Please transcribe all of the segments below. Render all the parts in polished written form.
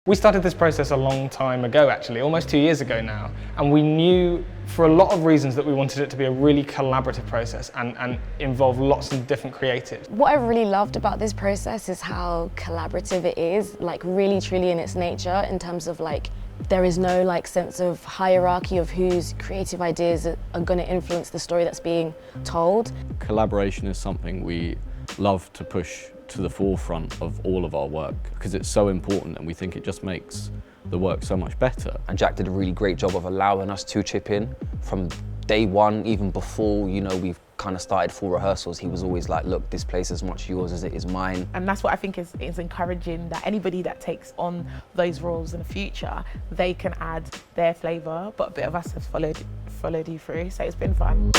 We started this process a long time ago, actually, almost 2 years ago now, and we knew for a lot of reasons that we wanted it to be a really collaborative process and involve lots of different creatives. What I really loved about this process is how collaborative it is, like really truly in its nature, in terms of like there is no like sense of hierarchy of whose creative ideas are going to influence the story that's being told. Collaboration is something we love to push to the forefront of all of our work because it's so important and we think it just makes the work so much better. And Jack did a really great job of allowing us to chip in from day one, even before, you know, we've kind of started full rehearsals. He was always like, look, this place is as much yours as it is mine. And that's what I think is encouraging, that anybody that takes on those roles in the future, they can add their flavour, but a bit of us has followed you through, so it's been fun.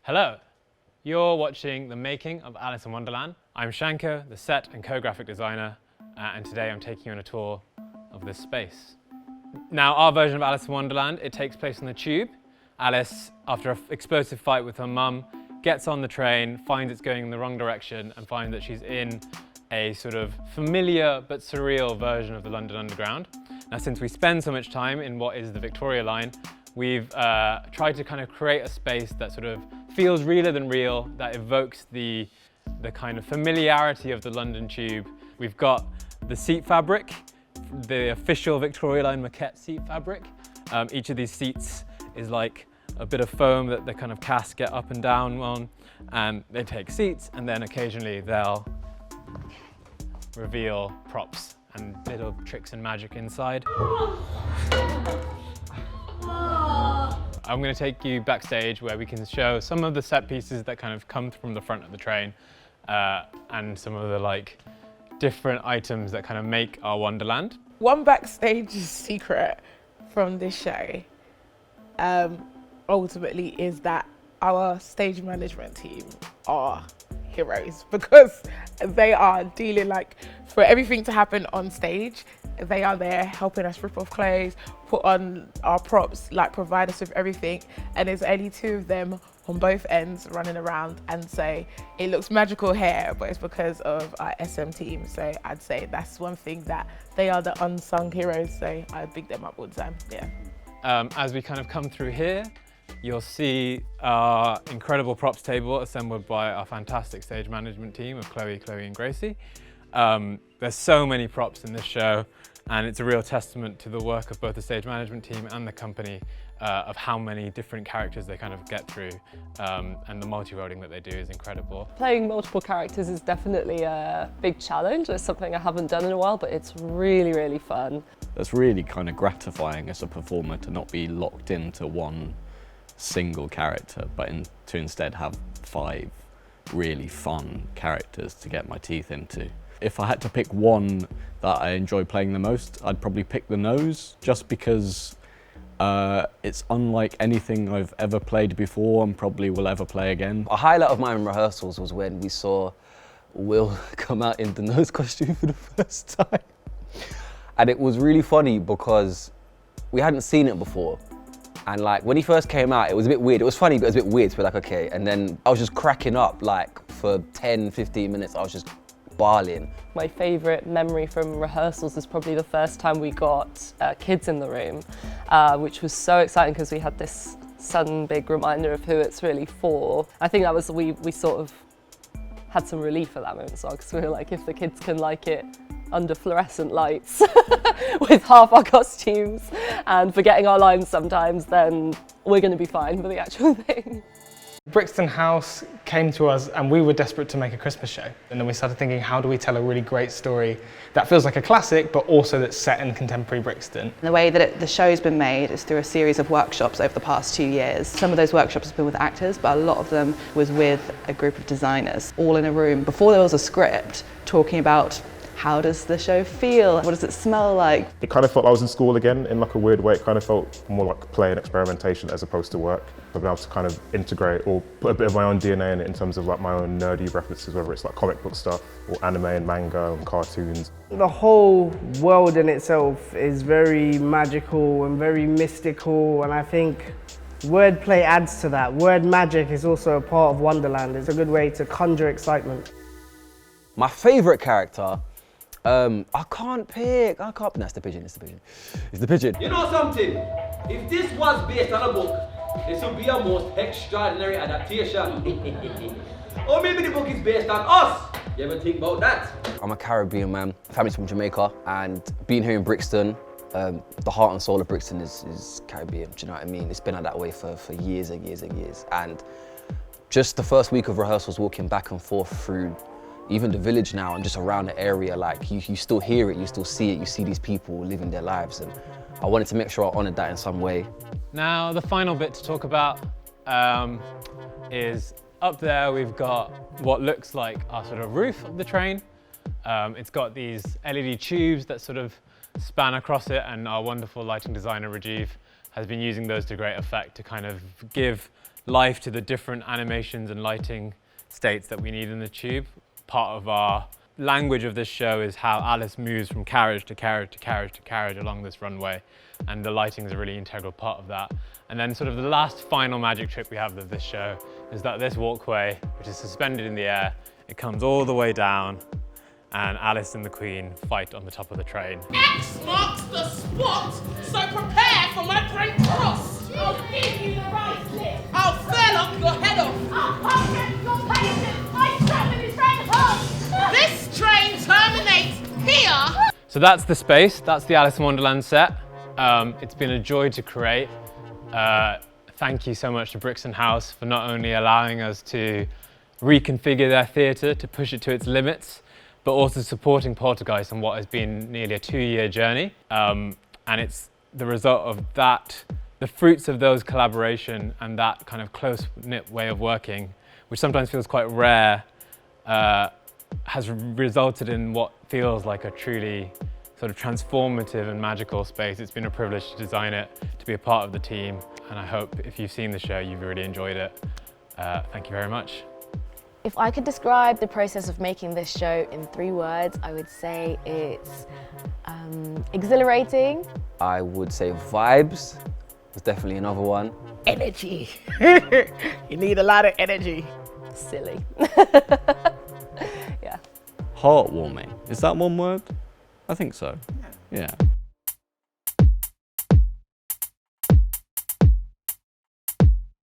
Hello, you're watching the making of Alice in Wonderland. I'm Shanko, the set and co-graphic designer, and today I'm taking you on a tour of this space. Now, our version of Alice in Wonderland, it takes place on the tube. Alice, after an explosive fight with her mum, gets on the train, finds it's going in the wrong direction, and finds that she's in a sort of familiar but surreal version of the London Underground. Now, since we spend so much time in what is the Victoria line, we've tried to kind of create a space that sort of feels realer than real, that evokes the kind of familiarity of the London Tube. We've got the seat fabric, the official Victoria line maquette seat fabric. Each of these seats is like a bit of foam that the kind of cast get up and down on, and they take seats, and then occasionally they'll reveal props and little tricks and magic inside. I'm going to take you backstage where we can show some of the set pieces that kind of come from the front of the train and some of the like different items that kind of make our Wonderland. One backstage secret from this show ultimately is that our stage management team are heroes, because they are dealing like for everything to happen on stage. They are there helping us rip off clothes, put on our props, like provide us with everything. And there's only two of them on both ends running around and say, it looks magical here, but it's because of our SM team. So I'd say that's one thing that they are the unsung heroes. So I big them up all the time, yeah. As we kind of come through here, you'll see our incredible props table assembled by our fantastic stage management team of Chloe and Gracie. There's so many props in this show, and it's a real testament to the work of both the stage management team and the company of how many different characters they kind of get through, and the multi-roading that they do is incredible. Playing multiple characters is definitely a big challenge. It's something I haven't done in a while, but it's really, really fun. It's really kind of gratifying as a performer to not be locked into one single character, but to instead have 5 really fun characters to get my teeth into. If I had to pick one that I enjoy playing the most, I'd probably pick the nose, just because it's unlike anything I've ever played before and probably will ever play again. A highlight of mine in rehearsals was when we saw Will come out in the nose costume for the first time. And it was really funny because we hadn't seen it before. And like when he first came out, it was a bit weird. It was funny, but it was a bit weird to be like, okay. And then I was just cracking up like for 10, 15 minutes. I was just barling. My favourite memory from rehearsals is probably the first time we got kids in the room, which was so exciting because we had this sudden big reminder of who it's really for. I think that was, we sort of had some relief at that moment as well, because we were like, if the kids can like it under fluorescent lights with half our costumes and forgetting our lines sometimes, then we're going to be fine for the actual thing. Brixton House came to us and we were desperate to make a Christmas show. And then we started thinking, how do we tell a really great story that feels like a classic, but also that's set in contemporary Brixton? The way that the show's been made is through a series of workshops over the past 2 years. Some of those workshops have been with actors, but a lot of them was with a group of designers, all in a room, before there was a script, talking about how does the show feel? What does it smell like? It kind of felt I was in school again in like a weird way. It kind of felt more like play and experimentation as opposed to work. I've been able to kind of integrate or put a bit of my own DNA in it in terms of like my own nerdy references, whether it's like comic book stuff or anime and manga and cartoons. The whole world in itself is very magical and very mystical, and I think wordplay adds to that. Word magic is also a part of Wonderland. It's a good way to conjure excitement. My favourite character, I can't pick. No, it's the pigeon. It's the pigeon. You know something? If this was based on a book, this would be a most extraordinary adaptation. Or maybe the book is based on us. You ever think about that? I'm a Caribbean man. Family's from Jamaica, and being here in Brixton, the heart and soul of Brixton is Caribbean. Do you know what I mean? It's been like that way for years and years and years. And just the first week of rehearsals, walking back and forth through even the village now and just around the area, like you still hear it, you still see it, you see these people living their lives, and I wanted to make sure I honoured that in some way. Now, the final bit to talk about is up there we've got what looks like our sort of roof of the train. It's got these LED tubes that sort of span across it, and our wonderful lighting designer Rajiv has been using those to great effect to kind of give life to the different animations and lighting states that we need in the tube. Part of our language of this show is how Alice moves from carriage to carriage to carriage to carriage along this runway, and the lighting is a really integral part of that. And then sort of the last final magic trick we have of this show is that this walkway, which is suspended in the air, it comes all the way down, and Alice and the Queen fight on the top of the train. X marks the spot, so prepare for my brain cross. I'll give you the right slip. I'll fell up your head off. I'll get your patience. I travel this train home. This train terminates here. So that's the space, that's the Alice in Wonderland set. It's been a joy to create. Thank you so much to Brixton House for not only allowing us to reconfigure their theatre to push it to its limits, but also supporting Poltergeist on what has been nearly a 2-year journey. And it's the result of that, the fruits of those collaboration and that kind of close-knit way of working, which sometimes feels quite rare, has resulted in what feels like a truly sort of transformative and magical space. It's been a privilege to design it, to be a part of the team, and I hope if you've seen the show, you've really enjoyed it. Thank you very much. If I could describe the process of making this show in 3 words, I would say it's exhilarating. I would say vibes was definitely another one. Energy. You need a lot of energy. Silly. Yeah. Heartwarming. Is that one word? I think so. Yeah.